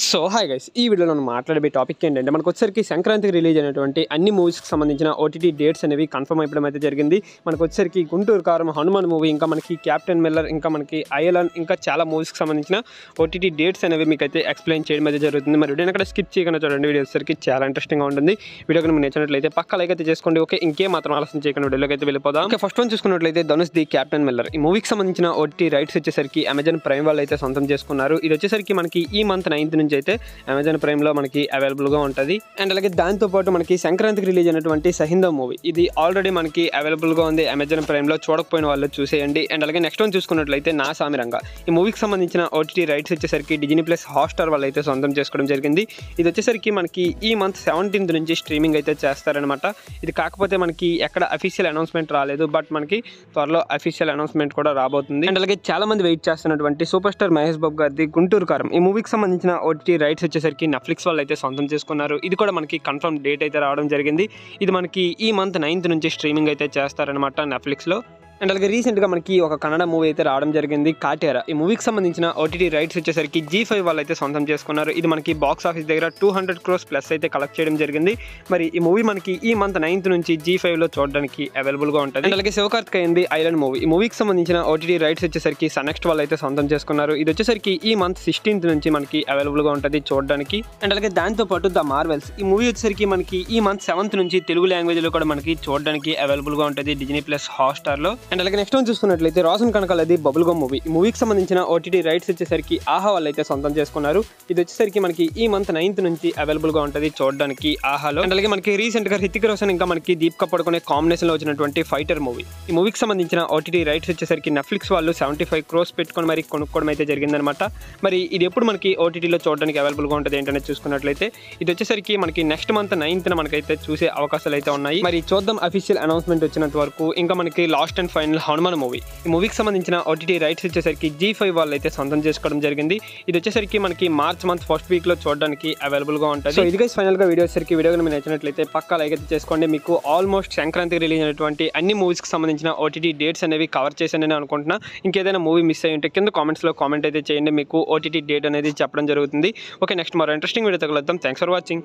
So hi guys, ఈ వీడియోలో మనం మాట్లాడే టాపిక్ ఏంటంటే మనకు వచ్చేసరికి సంక్రాంతికి రిలీజ్ అయినటువంటి అన్ని మూవీస్కి సంబంధించిన ఓటీటీ డేట్స్ అనేవి కన్ఫర్మ్ అయిపోవడం అయితే జరిగింది. మనకు వచ్చేసరికి గుంటూరు కారం, హనుమాన్ మూవీ, ఇంకా మనకి క్యాప్టెన్ మిల్లర్, ఇంకా మనకి అయలన్, ఇంకా చాలా మూవీస్కి సంబంధించిన ఓటీటీ డేట్స్ అనేవి మీకు అయితే ఎక్స్ప్లెయిన్ చేయడం అయితే జరుగుతుంది. మరి వీడియోని అక్కడ స్కిప్ చేయకుండా చూడండి, వీడియో వచ్చేసరికి చాలా ఇంట్రెస్టింగ్గా ఉంటుంది. వీడియో కనుక మీరు నచ్చినట్లయితే పక్క లైక్ అయితే చేసుకోండి. ఓకే, ఇంకేం మాత్రం ఆలస్యం చేయకుండా వీడియోకి అయితే వెళ్ళిపోదాం. ఓకే, ఫస్ట్ వన్ చూసుకున్నట్లయితే ధనుష్ ది క్యాప్టెన్ మిల్లర్. ఈ మూవీకి సంబంధించిన ఓటీటీ రైట్స్ వచ్చేసరికి అమెజాన్ ప్రైమ్ వాళ్ళు అయితే సొంతం చేసుకున్నారు. ఇది వచ్చేసరికి మనకి ఈ మంత్ 9th నుంచి అయితే అమెజాన్ ప్రైమ్ లో మనకి అవైలబుల్ గా ఉంటుంది. అండ్ అలాగే దాంతో పాటు మనకి సంక్రాంతికి రిలీజ్ అయినటువంటి సహిందా మూవీ, ఇది ఆల్రెడీ మనకి అవైలబుల్ గా ఉంది అమెజాన్ ప్రైమ్ లో. చూడకపోయిన వాళ్ళు చూసేయండి. అండ్ అలాగే నెక్స్ట్ వన్ చూసుకున్నట్లయితే నా సామిరంగా. ఈ మూవీకి సంబంధించిన ఓటీటీ రైట్స్ వచ్చేసరికి డిజ్నీ ప్లస్ హాట్స్టార్ వాళ్ళు అయితే సొంతం చేసుకోవడం జరిగింది. ఇది వచ్చేసరికి మనకి ఈ మంత్ 17th నుంచి స్ట్రీమింగ్ అయితే చేస్తారనమాట. ఇది కాకపోతే మనకి ఎక్కడ అఫీషియల్ అనౌన్స్మెంట్ రాలేదు, బట్ మనకి త్వరలో అఫీషియల్ అనౌన్స్మెంట్ కూడా రాబోతుంది. అండ్ అలాగే చాలా మంది వెయిట్ చేస్తున్నటువంటి సూపర్ స్టార్ మహేష్ బాబు గారిది గుంటూరు కారం, ఈ మూవీకి సంబంధించిన ఓటీటీ రైట్స్ వచ్చేసరికి నెట్ఫ్లిక్స్ వాళ్ళు అయితే సొంతం చేసుకున్నారు. ఇది కూడా మనకి కన్ఫర్మ్ డేట్ అయితే రావడం జరిగింది. ఇది మనకి ఈ మంత్ 9th నుంచి స్ట్రీమింగ్ అయితే చేస్తారనమాట నెట్ఫ్లిక్స్ లో. అండ్ అలాగే రీసెంట్గా మనకి ఒక కన్నడ మూవీ అయితే రావడం జరిగింది, కాటేరా. ఈ మూవీకి సంబంధించిన ఓటీటీ రైట్స్ వచ్చేసరికి G5 వాళ్ళు అయితే సొంతం చేసుకున్నారు. ఇది మనకి బాక్స్ ఆఫీస్ దగ్గర 200 crores ప్లస్ అయితే కలెక్ట్ చేయడం జరిగింది. మరి ఈ మూవీ మనకి ఈ మంత్ 9th నుంచి G5 లో చూడడానికి అవైలబుల్గా ఉంటుంది. అండ్ అలాగే శివకార్తికేయన్ది ఐరన్ మూవీ, ఈ మూవీకి సంబంధించిన ఓటీటీ రైట్స్ వచ్చేసరికి సనెక్స్ట్ వాళ్ళు అయితే సొంతం చేసుకున్నారు. ఇది వచ్చేసరికి ఈ మంత్ 16th నుంచి మనకి అవైలబుల్గా ఉంటుంది చూడడానికి. అండ్ అలాగే దాంతో పాటు ద మార్వెల్స్, ఈ మూవీ వచ్చేసరికి మనకి ఈ మంత్ 7th నుంచి తెలుగు లాంగ్వేజ్లో కూడా మనకి చూడడానికి అవైలబుల్గా ఉంటుంది డిజ్నీ ప్లస్ హాట్స్టార్లో. అండ్ అలాగే నెక్స్ట్ వన్ చూసుకున్నట్లయితే రోషన్ కనకాలది బబుల్ గమ్ మూవీ, ఈ మూవీకి సంబంధించిన ఓటీటీ రైట్స్ వచ్చేసరికి ఆహా వాళ్ళు అయితే సొంతం చేసుకున్నారు. ఇది వచ్చేసరికి మనకి ఈ మంత్ 9th నుంచి అవైలబుల్ గా ఉంటుంది చూడడానికి ఆహాలో. అండ్ అలాగే మనకి రీసెంట్ గా హృతిక్ రోషన్ ఇంకా మనకి దీపికా పడుకునే కాంబినేషన్ లో వచ్చినటువంటి ఫైటర్ మూవీ, ఈ మూవీకి సంబంధించిన ఓటీటీ రైట్స్ వచ్చేసరికి నెట్ఫ్లిక్స్ వాళ్ళు 75 crores పెట్టుకొని మరి కొనుక్కోవడం అయితే జరిగిందనమాట. మరి ఇది ఎప్పుడు మనకి ఓటీటీలో చూడడానికి అవైలబుల్ గా ఉంటుంది ఏంటనే చూసుకున్నట్లయితే ఇది వచ్చేసరికి మనకి నెక్స్ట్ మంత్ 9th మనకైతే చూసే అవకాశాలు అయితే ఉన్నాయి. మరి చూద్దాం అఫీషియల్ అనౌన్స్మెంట్ వచ్చినంత వరకు. ఇంకా మనకి last and final Hanuman movie, ఈ మూవీకి సంబంధించిన ఓటీటీ రైట్స్ వచ్చేసరికి G5 వాళ్ళు అయితే సొంతం చేసుకోవడం జరిగింది. ఇది వచ్చేసరికి మనకి మార్చ్ మంత్ ఫస్ట్ వీక్ లో చూడడానికి అవైలబుల్ గా ఉంటుంది. సో ఇది గైస్ ఫైనల్ గా వీడియో వచ్చేసరికి వీడియో మీకు నచ్చినట్లయితే పక్కా లైక్ అయితే చేసుకోండి. మీకు ఆల్మోస్ట్ సంక్రాంతికి రిలీజ్ అయినటువంటి అన్ని మూవీస్ కి సంబంధించిన ఓటీటీ డేట్స్ అనేవి కవర్ చేశానని అనుకుంటున్నా. ఇంకేదైనా మూవీ మిస్ అయ్యి ఉంటే కింద కామెంట్స్ లో కామెంట్ అయితే చేయండి, మీకు ఓటీటీ డేట్ అనేది చెప్పడం జరుగుతుంది. ఓకే, నెక్స్ట్ మరో ఇంట్రెస్టింగ్ వీడియో తగలుద్దాం. Thanks for watching.